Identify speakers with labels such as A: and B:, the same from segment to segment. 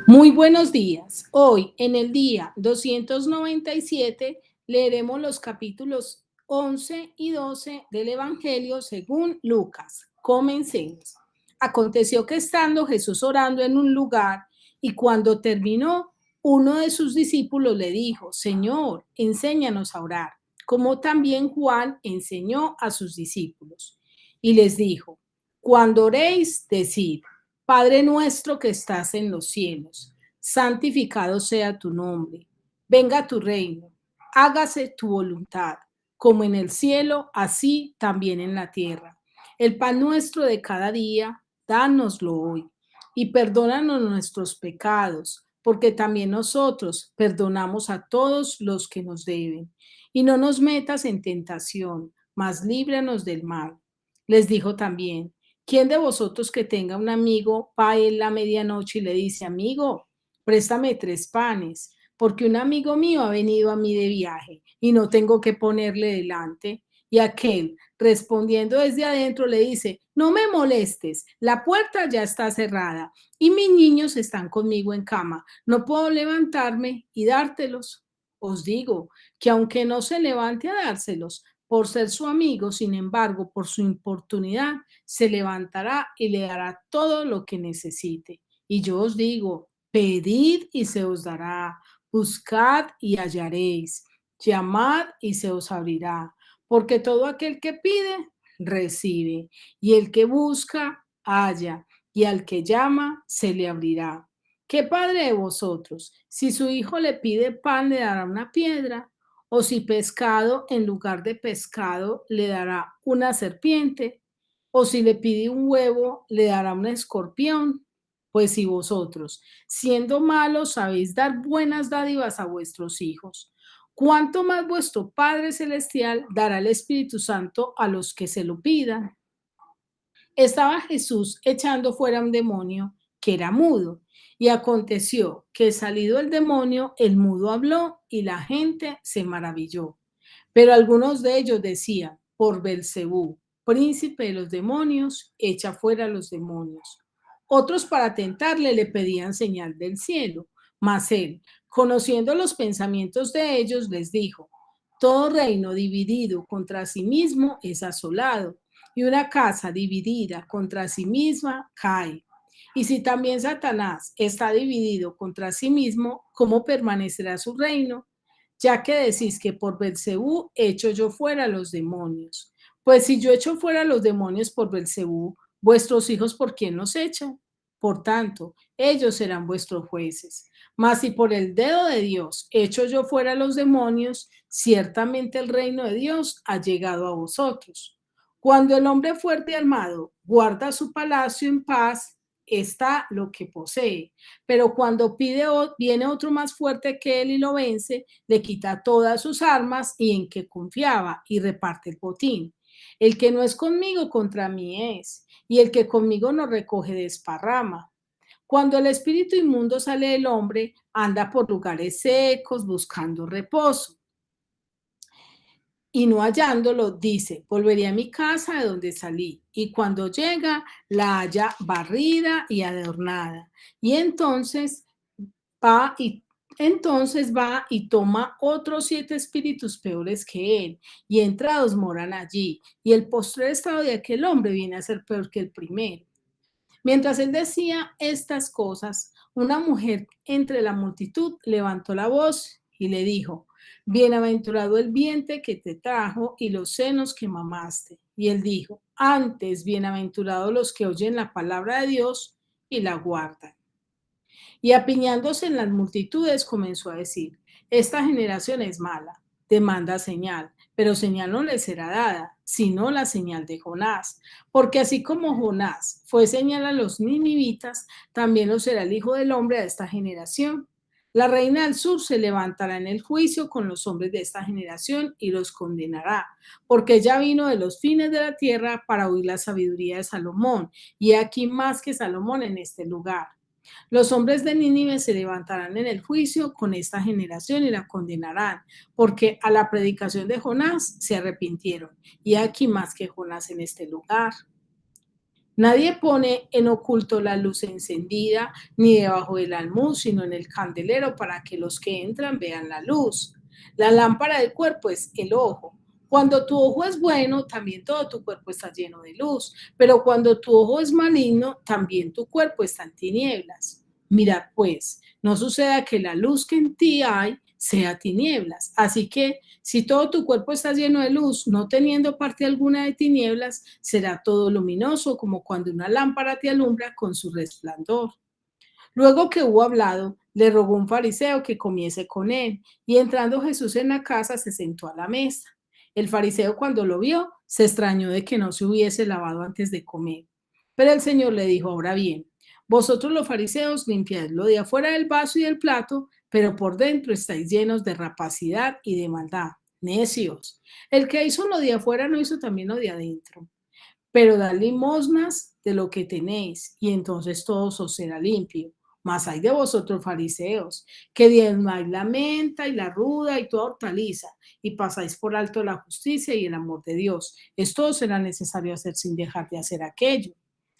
A: Muy buenos días. Hoy, en el día 297, leeremos los capítulos 11 y 12 del Evangelio según Lucas. Comencemos. Aconteció que estando Jesús orando en un lugar y cuando terminó, uno de sus discípulos le dijo, Señor, enséñanos a orar, como también Juan enseñó a sus discípulos. Y les dijo, cuando oréis, decid, Padre nuestro que estás en los cielos, santificado sea tu nombre, venga tu reino, hágase tu voluntad, como en el cielo, así también en la tierra. El pan nuestro de cada día, dánoslo hoy, y perdónanos nuestros pecados, porque también nosotros perdonamos a todos los que nos deben. Y no nos metas en tentación, mas líbranos del mal. Les dijo también, ¿quién de vosotros que tenga un amigo va en la medianoche y le dice, amigo, préstame 3 panes, porque un amigo mío ha venido a mí de viaje y no tengo que ponerle delante? Y aquel, respondiendo desde adentro, le dice, no me molestes, la puerta ya está cerrada y mis niños están conmigo en cama, no puedo levantarme y dártelos. Os digo que aunque no se levante a dárselos, por ser su amigo, sin embargo, por su importunidad, se levantará y le dará todo lo que necesite. Y yo os digo, pedid y se os dará, buscad y hallaréis, llamad y se os abrirá, porque todo aquel que pide, recibe, y el que busca, halla, y al que llama, se le abrirá. ¿Qué padre de vosotros, si su hijo le pide pan, le dará una piedra? ¿O si pescado, en lugar de pescado, le dará una serpiente? ¿O si le pide un huevo, le dará un escorpión? Pues si vosotros, siendo malos, sabéis dar buenas dádivas a vuestros hijos, ¿cuánto más vuestro Padre Celestial dará el Espíritu Santo a los que se lo pidan? Estaba Jesús echando fuera un demonio que era mudo, y aconteció que salido el demonio, el mudo habló y la gente se maravilló. Pero algunos de ellos decían, por Belcebú, príncipe de los demonios, echa fuera a los demonios. Otros para tentarle le pedían señal del cielo, mas él, conociendo los pensamientos de ellos, les dijo, todo reino dividido contra sí mismo es asolado, y una casa dividida contra sí misma cae. Y si también Satanás está dividido contra sí mismo, ¿cómo permanecerá su reino? Ya que decís que por Belcebú echo yo fuera a los demonios. Pues si yo echo fuera a los demonios por Belcebú, vuestros hijos, ¿por quién los echan? Por tanto, ellos serán vuestros jueces. Mas si por el dedo de Dios echo yo fuera a los demonios, ciertamente el reino de Dios ha llegado a vosotros. Cuando el hombre fuerte y armado guarda su palacio en paz, está lo que posee. Pero cuando viene otro más fuerte que él y lo vence, le quita todas sus armas y en que confiaba y reparte el botín. El que no es conmigo contra mí es, y el que conmigo no recoge desparrama. Cuando el espíritu inmundo sale del hombre, anda por lugares secos buscando reposo y no hallándolo, dice, volveré a mi casa de donde salí. Y cuando llega, la halla barrida y adornada. Y va y entonces va y toma otros 7 espíritus peores que él, y entrados moran allí. Y el postrer estado de aquel hombre viene a ser peor que el primero. Mientras él decía estas cosas, una mujer entre la multitud levantó la voz y le dijo, bienaventurado el vientre que te trajo y los senos que mamaste. Y él dijo, antes, bienaventurados los que oyen la palabra de Dios y la guardan. Y apiñándose en las multitudes comenzó a decir, esta generación es mala, demanda señal, pero señal no le será dada, sino la señal de Jonás. Porque así como Jonás fue señal a los ninivitas, también lo será el Hijo del Hombre a esta generación. La reina del sur se levantará en el juicio con los hombres de esta generación y los condenará, porque ella vino de los fines de la tierra para oír la sabiduría de Salomón, y aquí más que Salomón en este lugar. Los hombres de Nínive se levantarán en el juicio con esta generación y la condenarán, porque a la predicación de Jonás se arrepintieron. Y aquí más que Jonás en este lugar. Nadie pone en oculto la luz encendida, ni debajo del almud, sino en el candelero para que los que entran vean la luz. La lámpara del cuerpo es el ojo. Cuando tu ojo es bueno, también todo tu cuerpo está lleno de luz, pero cuando tu ojo es maligno, también tu cuerpo está en tinieblas. Mirad pues, no suceda que la luz que en ti hay sea tinieblas. Así que si todo tu cuerpo está lleno de luz, no teniendo parte alguna de tinieblas, será todo luminoso como cuando una lámpara te alumbra con su resplandor. Luego que hubo hablado, le rogó un fariseo que comiese con él, y entrando Jesús en la casa se sentó a la mesa. El fariseo cuando lo vio, se extrañó de que no se hubiese lavado antes de comer. Pero el Señor le dijo, ahora bien, vosotros los fariseos limpiáis lo de afuera del vaso y del plato, pero por dentro estáis llenos de rapacidad y de maldad. Necios. El que hizo lo de afuera no hizo también lo de adentro. Pero dad limosnas de lo que tenéis, y entonces todo os será limpio. Mas hay de vosotros, fariseos, que diezmáis la menta y la ruda y toda hortaliza, y pasáis por alto la justicia y el amor de Dios. Esto os será necesario hacer sin dejar de hacer aquello.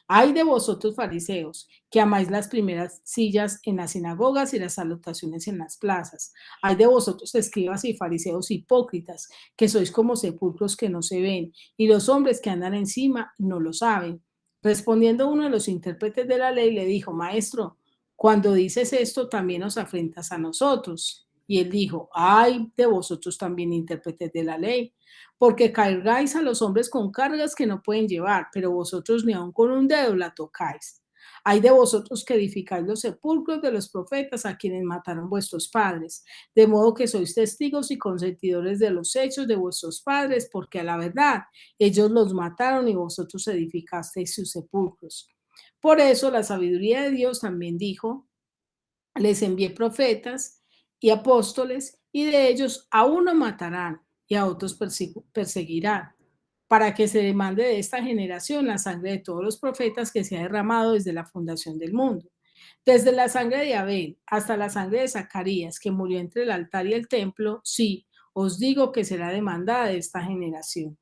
A: Hay de vosotros, fariseos, que amáis las primeras sillas en las sinagogas y las salutaciones en las plazas. Hay de vosotros, escribas y fariseos hipócritas, que sois como sepulcros que no se ven, y los hombres que andan encima no lo saben. Respondiendo uno de los intérpretes de la ley, le dijo, Maestro, cuando dices esto, también nos afrentas a nosotros. Y él dijo, ay de vosotros también intérpretes de la ley, porque cargáis a los hombres con cargas que no pueden llevar, pero vosotros ni aun con un dedo la tocáis. Hay de vosotros que edificáis los sepulcros de los profetas a quienes mataron vuestros padres, de modo que sois testigos y consentidores de los hechos de vuestros padres, porque a la verdad ellos los mataron y vosotros edificasteis sus sepulcros. Por eso la sabiduría de Dios también dijo, les envié profetas y apóstoles, y de ellos a uno matarán y a otros perseguirán, para que se demande de esta generación la sangre de todos los profetas que se ha derramado desde la fundación del mundo. Desde la sangre de Abel hasta la sangre de Zacarías, que murió entre el altar y el templo, sí, os digo que será demandada de esta generación.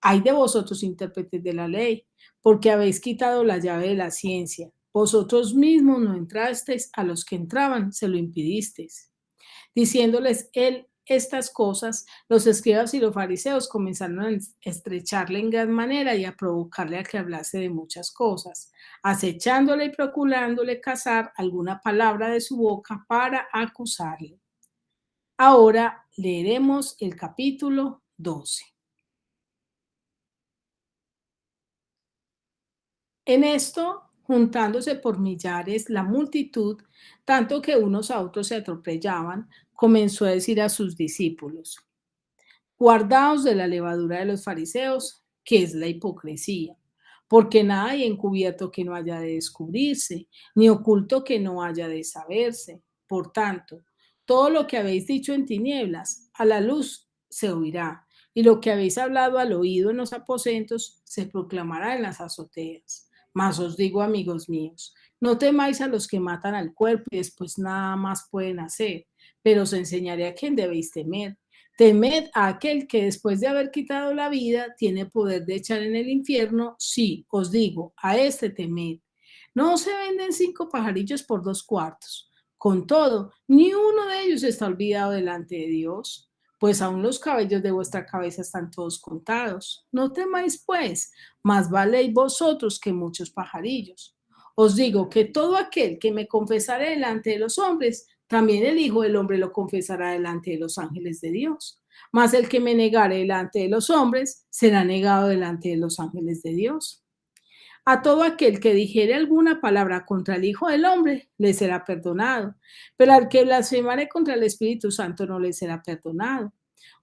A: Hay de vosotros, intérpretes de la ley, porque habéis quitado la llave de la ciencia. Vosotros mismos no entrasteis, a los que entraban se lo impidisteis. Diciéndoles él estas cosas, los escribas y los fariseos comenzaron a estrecharle en gran manera y a provocarle a que hablase de muchas cosas, acechándole y procurándole cazar alguna palabra de su boca para acusarle. Ahora leeremos el capítulo 12. En esto, juntándose por millares la multitud, tanto que unos a otros se atropellaban, comenzó a decir a sus discípulos, guardaos de la levadura de los fariseos, que es la hipocresía, porque nada hay encubierto que no haya de descubrirse, ni oculto que no haya de saberse. Por tanto, todo lo que habéis dicho en tinieblas, a la luz se oirá, y lo que habéis hablado al oído en los aposentos, se proclamará en las azoteas. Mas os digo, amigos míos, no temáis a los que matan al cuerpo y después nada más pueden hacer, pero os enseñaré a quién debéis temer. Temed a aquel que después de haber quitado la vida tiene poder de echar en el infierno. Sí, os digo, a este temed. No se venden 5 pajarillos por 2 cuartos. Con todo, ni uno de ellos está olvidado delante de Dios, pues aún los cabellos de vuestra cabeza están todos contados. No temáis, pues, más valéis vosotros que muchos pajarillos. Os digo que todo aquel que me confesare delante de los hombres, también el Hijo del Hombre lo confesará delante de los ángeles de Dios. Mas el que me negare delante de los hombres, será negado delante de los ángeles de Dios. A todo aquel que dijere alguna palabra contra el Hijo del Hombre, le será perdonado, pero al que blasfemare contra el Espíritu Santo no le será perdonado.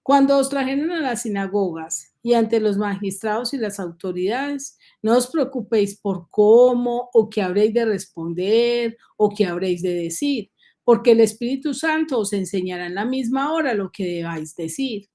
A: Cuando os trajeren a las sinagogas y ante los magistrados y las autoridades, no os preocupéis por cómo o qué habréis de responder o qué habréis de decir, porque el Espíritu Santo os enseñará en la misma hora lo que debáis decir.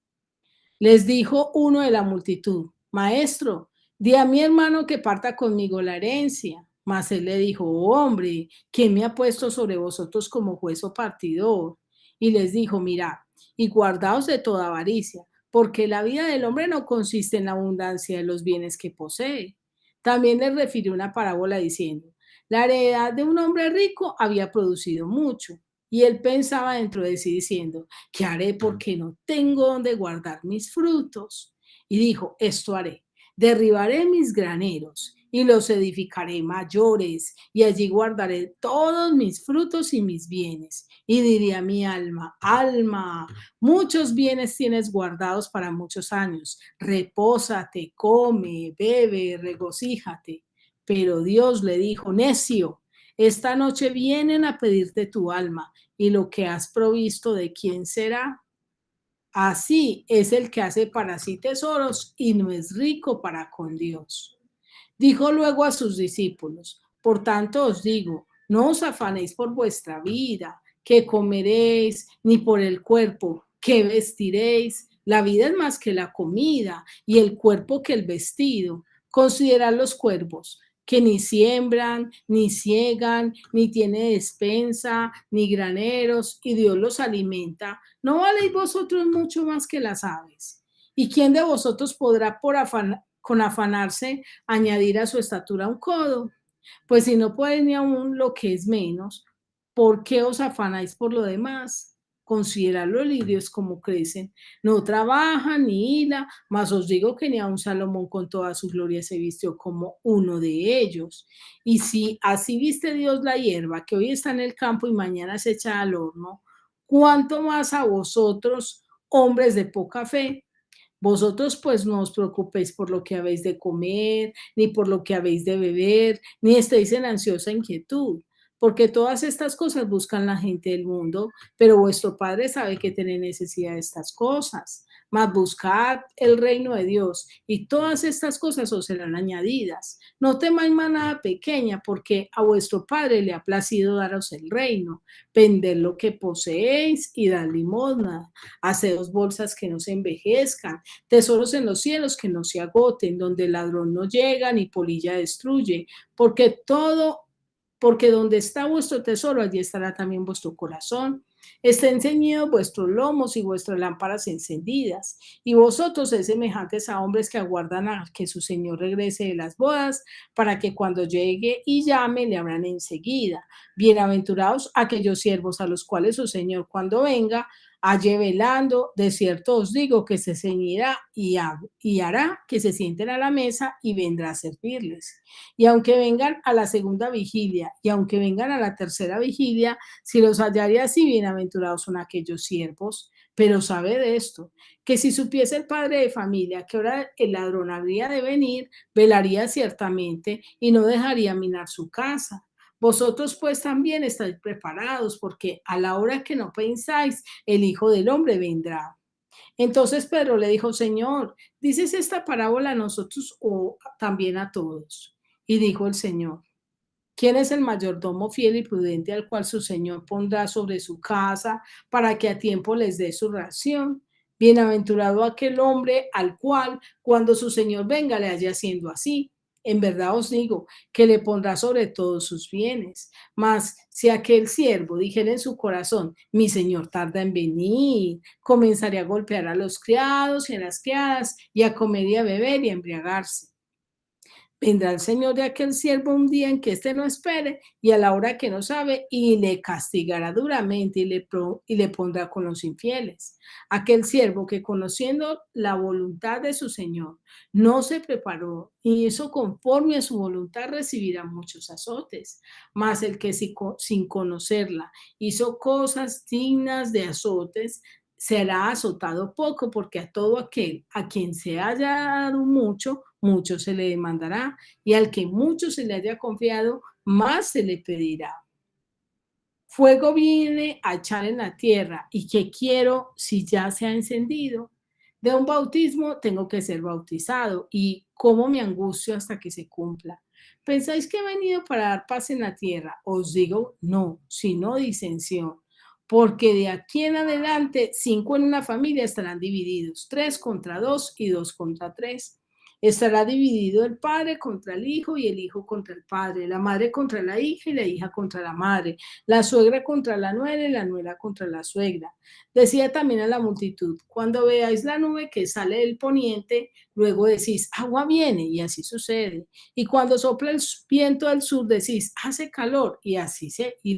A: Les dijo uno de la multitud, Maestro, di a mi hermano que parta conmigo la herencia. Mas él le dijo, oh, hombre, ¿quién me ha puesto sobre vosotros como juez o partidor? Y les dijo, mirad, y guardaos de toda avaricia, porque la vida del hombre no consiste en la abundancia de los bienes que posee. También les refirió una parábola diciendo, la heredad de un hombre rico había producido mucho. Y él pensaba dentro de sí diciendo, ¿qué haré porque no tengo donde guardar mis frutos? Y dijo, esto haré, derribaré mis graneros y los edificaré mayores, y allí guardaré todos mis frutos y mis bienes. Y diría mi alma, alma, muchos bienes tienes guardados para muchos años. Repósate, come, bebe, regocíjate. Pero Dios le dijo, necio, esta noche vienen a pedirte tu alma y lo que has provisto, ¿de quién será? Así es el que hace para sí tesoros y no es rico para con Dios. Dijo luego a sus discípulos, por tanto os digo, no os afanéis por vuestra vida, qué comeréis, ni por el cuerpo, qué vestiréis. La vida es más que la comida y el cuerpo que el vestido. Considerad los cuervos, que ni siembran, ni ciegan, ni tiene despensa, ni graneros, y Dios los alimenta. ¿No valéis vosotros mucho más que las aves? ¿Y quién de vosotros podrá con afanarse añadir a su estatura un codo? Pues si no podéis ni aún lo que es menos, ¿por qué os afanáis por lo demás? Considerad los lirios como crecen, no trabajan ni hilan, mas os digo que ni aun Salomón con toda su gloria se vistió como uno de ellos. Y si así viste Dios la hierba que hoy está en el campo y mañana se echa al horno, ¿cuánto más a vosotros, hombres de poca fe? Vosotros pues no os preocupéis por lo que habéis de comer, ni por lo que habéis de beber, ni estéis en ansiosa inquietud, porque todas estas cosas buscan la gente del mundo, pero vuestro Padre sabe que tenéis necesidad de estas cosas. Mas buscad el reino de Dios y todas estas cosas os serán añadidas. No temáis manada pequeña, porque a vuestro Padre le ha placido daros el reino. Vended lo que poseéis y dad limosna. Haceos bolsas que no se envejezcan, tesoros en los cielos que no se agoten, donde el ladrón no llega ni polilla destruye, porque donde está vuestro tesoro, allí estará también vuestro corazón. Estén ceñidos vuestros lomos y vuestras lámparas encendidas. Y vosotros sed semejantes a hombres que aguardan a que su Señor regrese de las bodas, para que cuando llegue y llame, le abran enseguida. Bienaventurados aquellos siervos a los cuales su Señor, cuando venga, halle velando. De cierto os digo que se ceñirá y hará que se sienten a la mesa y vendrá a servirles. Y aunque vengan a la segunda vigilia y aunque vengan a la tercera vigilia, si los hallare así, bienaventurados son aquellos siervos. Pero sabed esto, que si supiese el padre de familia que ahora el ladrón habría de venir, velaría ciertamente y no dejaría minar su casa. Vosotros pues también estáis preparados, porque a la hora que no pensáis, el Hijo del Hombre vendrá. Entonces Pedro le dijo, Señor, ¿dices esta parábola a nosotros o también a todos? Y dijo el Señor, ¿quién es el mayordomo fiel y prudente al cual su Señor pondrá sobre su casa para que a tiempo les dé su ración? Bienaventurado aquel hombre al cual, cuando su Señor venga, le haya haciendo así. En verdad os digo que le pondrá sobre todos sus bienes. Mas si aquel siervo dijera en su corazón, mi Señor tarda en venir, comenzaré a golpear a los criados y a las criadas y a comer y a beber y a embriagarse. Vendrá el Señor de aquel siervo un día en que éste no espere y a la hora que no sabe, y le castigará duramente y le pondrá con los infieles. Aquel siervo que, conociendo la voluntad de su Señor, no se preparó y hizo conforme a su voluntad, recibirá muchos azotes. Mas el que sin conocerla hizo cosas dignas de azotes, será azotado poco, porque a todo aquel a quien se haya dado mucho, mucho se le demandará, y al que mucho se le haya confiado, más se le pedirá. Fuego viene a echar en la tierra, y ¿qué quiero si ya se ha encendido? De un bautismo tengo que ser bautizado, y cómo me angustio hasta que se cumpla. ¿Pensáis que he venido para dar paz en la tierra? Os digo, no, sino disensión. Porque de aquí en adelante, 5 en una familia estarán divididos, 3 contra 2 y 2 contra 3. Estará dividido el padre contra el hijo y el hijo contra el padre, la madre contra la hija y la hija contra la madre, la suegra contra la nuera y la nuera contra la suegra. Decía también a la multitud, cuando veáis la nube que sale del poniente, luego decís, agua viene, y así sucede. Y cuando sopla el viento del sur, decís, hace calor, y así y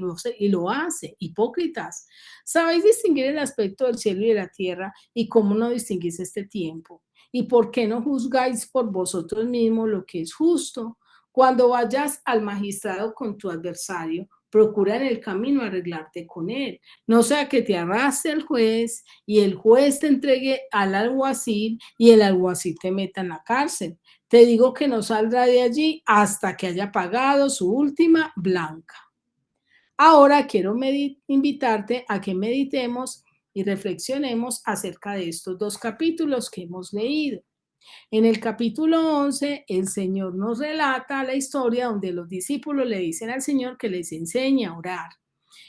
A: lo hace. Hipócritas, ¿sabéis distinguir el aspecto del cielo y de la tierra? ¿Y cómo no distinguís este tiempo? ¿Y por qué no juzgáis por vosotros mismos lo que es justo? Cuando vayas al magistrado con tu adversario, procura en el camino arreglarte con él. No sea que te arrastre el juez y el juez te entregue al alguacil y el alguacil te meta en la cárcel. Te digo que no saldrá de allí hasta que haya pagado su última blanca. Ahora quiero invitarte a que meditemos y reflexionemos acerca de estos dos capítulos que hemos leído. En el capítulo 11, el Señor nos relata la historia donde los discípulos le dicen al Señor que les enseñe a orar.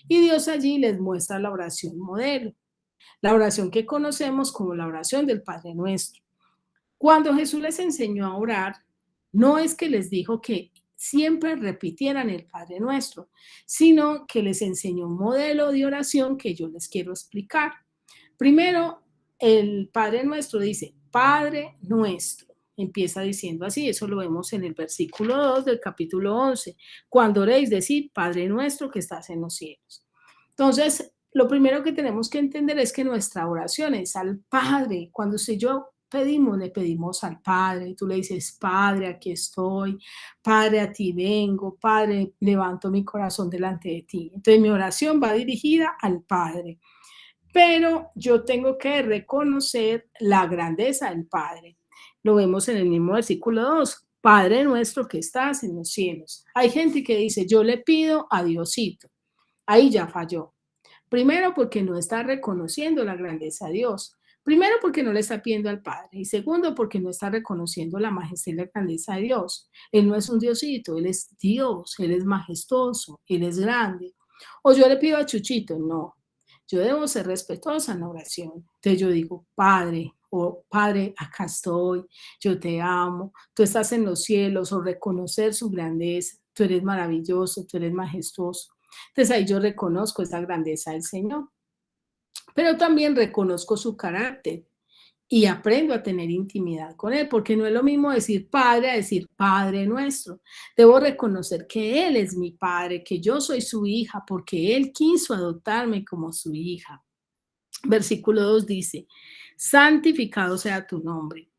A: Y Dios allí les muestra la oración modelo, la oración que conocemos como la oración del Padre Nuestro. Cuando Jesús les enseñó a orar, no es que les dijo que siempre repitieran el Padre Nuestro, sino que les enseñó un modelo de oración que yo les quiero explicar. Primero, el Padre Nuestro dice, Padre Nuestro. Empieza diciendo así, eso lo vemos en el versículo 2 del capítulo 11. Cuando oréis, decid, Padre Nuestro que estás en los cielos. Entonces, lo primero que tenemos que entender es que nuestra oración es al Padre. Cuando usted y yo pedimos, le pedimos al Padre. Tú le dices, Padre, aquí estoy. Padre, a ti vengo. Padre, levanto mi corazón delante de ti. Entonces, mi oración va dirigida al Padre. Pero yo tengo que reconocer la grandeza del Padre. Lo vemos en el mismo versículo 2. Padre nuestro que estás en los cielos. Hay gente que dice, yo le pido a Diosito. Ahí ya falló. Primero, porque no está reconociendo la grandeza de Dios. Primero, porque no le está pidiendo al Padre. Y segundo, porque no está reconociendo la majestad y la grandeza de Dios. Él no es un Diosito, Él es Dios, Él es majestuoso, Él es grande. O yo le pido a Chuchito, no. Yo debo ser respetuosa en la oración. Entonces yo digo, Padre, o Padre, acá estoy, yo te amo, tú estás en los cielos, o reconocer su grandeza, tú eres maravilloso, tú eres majestuoso. Entonces ahí yo reconozco esa grandeza del Señor, pero también reconozco su carácter y aprendo a tener intimidad con Él, porque no es lo mismo decir Padre a decir Padre nuestro. Debo reconocer que Él es mi Padre, que yo soy su hija, porque Él quiso adoptarme como su hija. Versículo 2 dice, santificado sea tu nombre.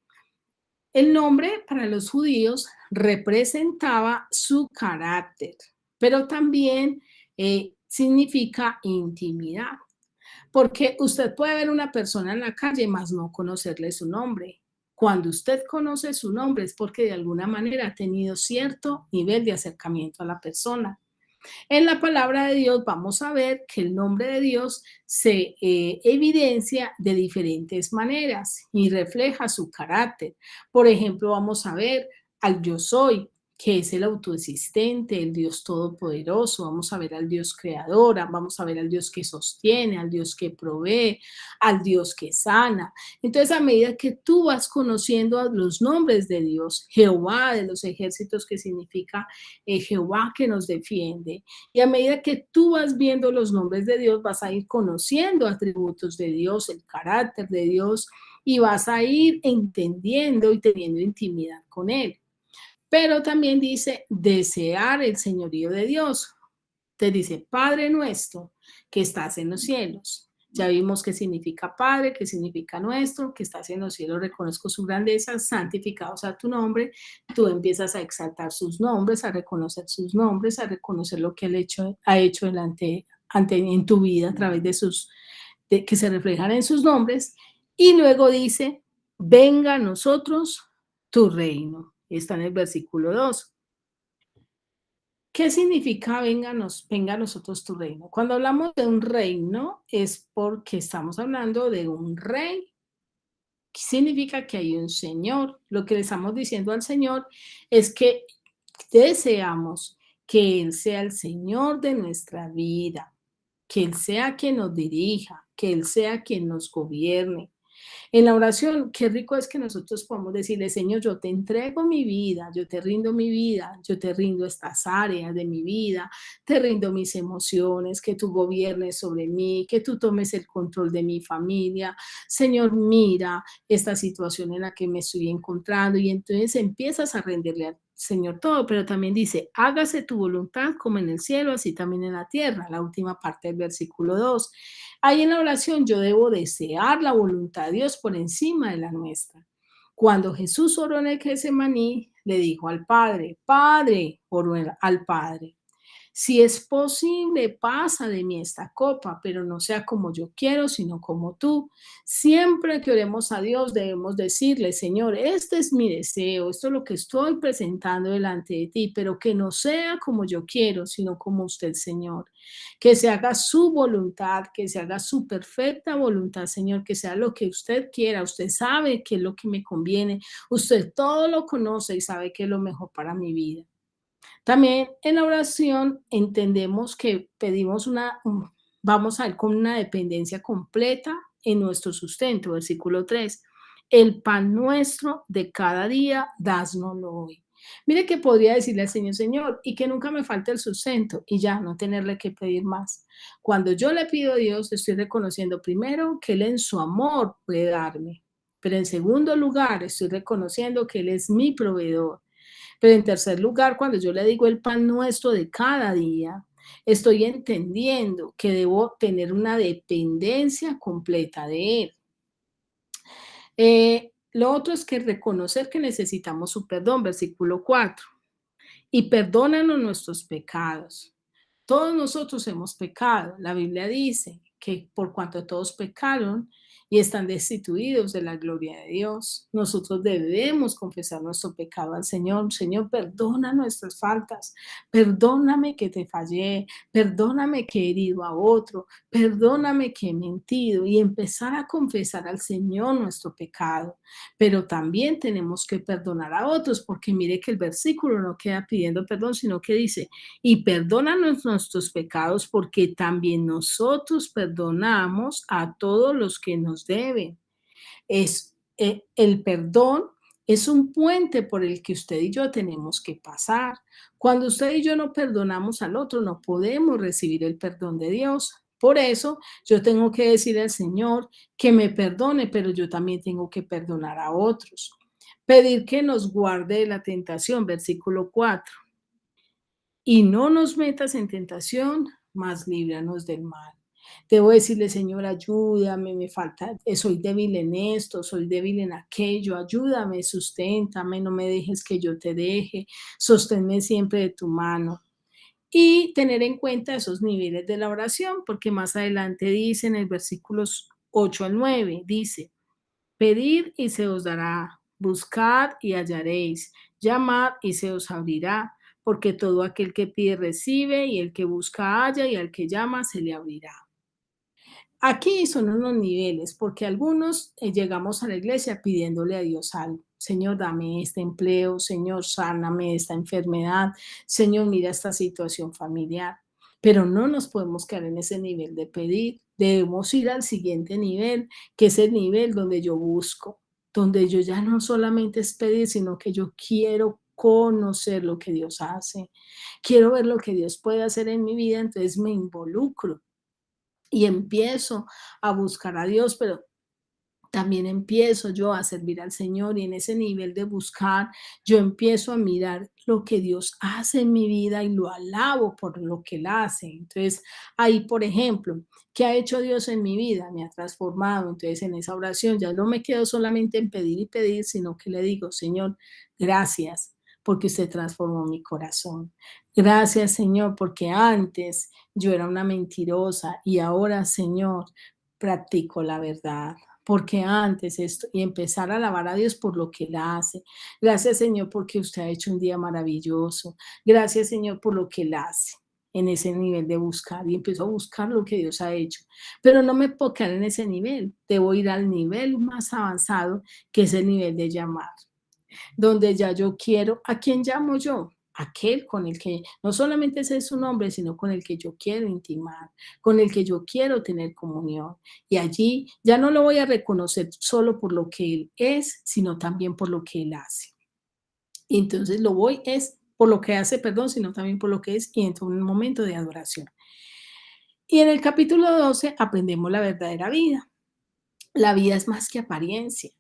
A: El nombre para los judíos representaba su carácter, pero también significa intimidad, porque usted puede ver una persona en la calle, más no conocerle su nombre. Cuando usted conoce su nombre es porque de alguna manera ha tenido cierto nivel de acercamiento a la persona. En la palabra de Dios vamos a ver que el nombre de Dios se evidencia de diferentes maneras y refleja su carácter. Por ejemplo, vamos a ver al yo soy, que es el autoexistente, el Dios todopoderoso. Vamos a ver al Dios creador, vamos a ver al Dios que sostiene, al Dios que provee, al Dios que sana. Entonces, a medida que tú vas conociendo los nombres de Dios, Jehová de los ejércitos, que significa Jehová que nos defiende, y a medida que tú vas viendo los nombres de Dios, vas a ir conociendo atributos de Dios, el carácter de Dios, y vas a ir entendiendo y teniendo intimidad con Él. Pero también dice desear el señorío de Dios. Te dice, Padre nuestro, que estás en los cielos. Ya vimos qué significa Padre, qué significa nuestro, que estás en los cielos, reconozco su grandeza, santificado sea tu nombre. Tú empiezas a exaltar sus nombres, a reconocer sus nombres, a reconocer lo que Él ha hecho en tu vida a través que se reflejan en sus nombres. Y luego dice, venga a nosotros tu reino. Está en el versículo 2. ¿Qué significa venga a nosotros tu reino? Cuando hablamos de un reino es porque estamos hablando de un rey. ¿Qué significa? Que hay un Señor. Lo que le estamos diciendo al Señor es que deseamos que Él sea el Señor de nuestra vida, que Él sea quien nos dirija, que Él sea quien nos gobierne, En la oración, qué rico es que nosotros podamos decirle, Señor, yo te entrego mi vida, yo te rindo mi vida, yo te rindo estas áreas de mi vida, te rindo mis emociones, que tú gobiernes sobre mí, que tú tomes el control de mi familia. Señor, mira esta situación en la que me estoy encontrando y entonces empiezas a rendirle al Señor todo, pero también dice, hágase tu voluntad como en el cielo, así también en la tierra, la última parte del versículo 2. Ahí en la oración yo debo desear la voluntad de Dios por encima de la nuestra. Cuando Jesús oró en el Getsemaní, le dijo al Padre, Padre, oró al Padre, si es posible, pasa de mí esta copa, pero no sea como yo quiero, sino como tú. Siempre que oremos a Dios debemos decirle, Señor, este es mi deseo, esto es lo que estoy presentando delante de ti, pero que no sea como yo quiero, sino como usted, Señor. Que se haga su voluntad, que se haga su perfecta voluntad, Señor, que sea lo que usted quiera. Usted sabe qué es lo que me conviene. Usted todo lo conoce y sabe qué es lo mejor para mi vida. También en la oración entendemos que pedimos vamos a ir con una dependencia completa en nuestro sustento, versículo 3. El pan nuestro de cada día, dásnoslo hoy. Mire que podría decirle al Señor, Señor, y que nunca me falte el sustento y ya no tenerle que pedir más. Cuando yo le pido a Dios, estoy reconociendo primero que Él en su amor puede darme, pero en segundo lugar, estoy reconociendo que Él es mi proveedor. Pero en tercer lugar, cuando yo le digo el pan nuestro de cada día, estoy entendiendo que debo tener una dependencia completa de Él. Lo otro es que reconocer que necesitamos su perdón, versículo 4, y perdónanos nuestros pecados. Todos nosotros hemos pecado. La Biblia dice que por cuanto todos pecaron y están destituidos de la gloria de Dios, nosotros debemos confesar nuestro pecado al Señor. Señor, perdona nuestras faltas, perdóname que te fallé, perdóname que he herido a otro, perdóname que he mentido y empezar a confesar al Señor nuestro pecado. Pero también tenemos que perdonar a otros, porque mire que el versículo no queda pidiendo perdón, sino que dice, y perdónanos nuestros pecados porque también nosotros perdonamos a todos los que nos deben. El perdón es un puente por el que usted y yo tenemos que pasar. Cuando usted y yo no perdonamos al otro, no podemos recibir el perdón de Dios. Por eso yo tengo que decir al Señor que me perdone, pero yo también tengo que perdonar a otros. Pedir que nos guarde de la tentación, versículo 4. Y no nos metas en tentación, mas líbranos del mal. Debo decirle, Señor, ayúdame, me falta, soy débil en esto, soy débil en aquello, ayúdame, susténtame, no me dejes que yo te deje, sosténme siempre de tu mano. Y tener en cuenta esos niveles de la oración, porque más adelante dice en el versículos 8 al 9, dice, pedid y se os dará, buscad y hallaréis, llamad y se os abrirá, porque todo aquel que pide recibe, y el que busca halla, y al que llama se le abrirá. Aquí son unos niveles, porque algunos llegamos a la iglesia pidiéndole a Dios algo. Señor, dame este empleo, Señor, sáname de esta enfermedad, Señor, mira esta situación familiar. Pero no nos podemos quedar en ese nivel de pedir. Debemos ir al siguiente nivel, que es el nivel donde yo busco, donde yo ya no solamente es pedir, sino que yo quiero conocer lo que Dios hace. Quiero ver lo que Dios puede hacer en mi vida, entonces me involucro y empiezo a buscar a Dios, pero también empiezo yo a servir al Señor y en ese nivel de buscar, yo empiezo a mirar lo que Dios hace en mi vida y lo alabo por lo que Él hace. Entonces, ahí, por ejemplo, ¿qué ha hecho Dios en mi vida? Me ha transformado. Entonces, en esa oración ya no me quedo solamente en pedir y pedir, sino que le digo, Señor, gracias porque usted transformó mi corazón. Gracias, Señor, porque antes yo era una mentirosa y ahora, Señor, practico la verdad porque antes esto, y empezar a alabar a Dios por lo que Él hace. Gracias, Señor, porque usted ha hecho un día maravilloso. Gracias, Señor, por lo que Él hace en ese nivel de buscar y empiezo a buscar lo que Dios ha hecho. Pero no me puedo quedar en ese nivel, debo ir al nivel más avanzado, que es el nivel de llamar, donde ya yo quiero, ¿a quién llamo yo? aquel con el que no solamente ese es su nombre, sino con el que yo quiero intimar, con el que yo quiero tener comunión. Y allí ya no lo voy a reconocer solo por lo que Él es, sino también por lo que Él hace. Y entonces lo voy es por lo que hace, perdón, sino también por lo que es, y entro en un momento de adoración. Y en el capítulo 12 aprendemos la verdadera vida. La vida es más que apariencia.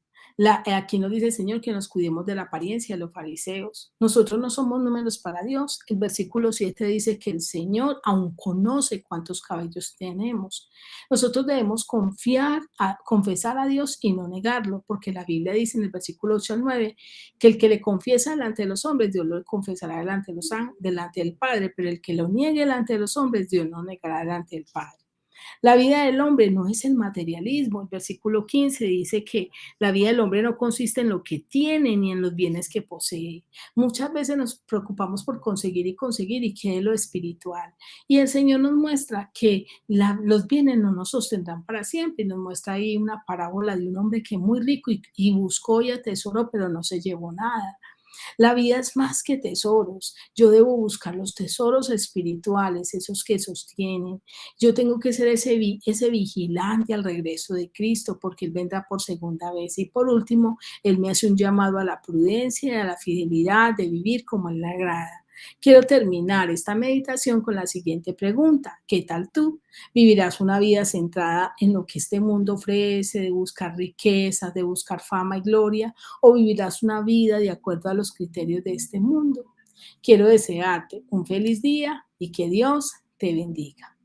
A: Aquí nos dice el Señor que nos cuidemos de la apariencia de los fariseos. Nosotros no somos números para Dios. El versículo 7 dice que el Señor aún conoce cuántos cabellos tenemos. Nosotros debemos confiar, confesar a Dios y no negarlo, porque la Biblia dice en el versículo 8 al 9 que el que le confiesa delante de los hombres, Dios lo confesará delante, de delante del Padre, pero el que lo niegue delante de los hombres, Dios no negará delante del Padre. La vida del hombre no es el materialismo. El versículo 15 dice que la vida del hombre no consiste en lo que tiene ni en los bienes que posee. Muchas veces nos preocupamos por conseguir y conseguir y qué es lo espiritual. Y el Señor nos muestra que los bienes no nos sostendrán para siempre. Y nos muestra ahí una parábola de un hombre que es muy rico y buscó y atesoró, pero no se llevó nada. La vida es más que tesoros. Yo debo buscar los tesoros espirituales, esos que sostienen. Yo tengo que ser ese vigilante al regreso de Cristo, porque Él vendrá por segunda vez. Y por último, Él me hace un llamado a la prudencia y a la fidelidad de vivir como Él le agrada. Quiero terminar esta meditación con la siguiente pregunta. ¿Qué tal tú? ¿Vivirás una vida centrada en lo que este mundo ofrece, de buscar riquezas, de buscar fama y gloria? ¿O vivirás una vida de acuerdo a los criterios de este mundo? Quiero desearte un feliz día y que Dios te bendiga.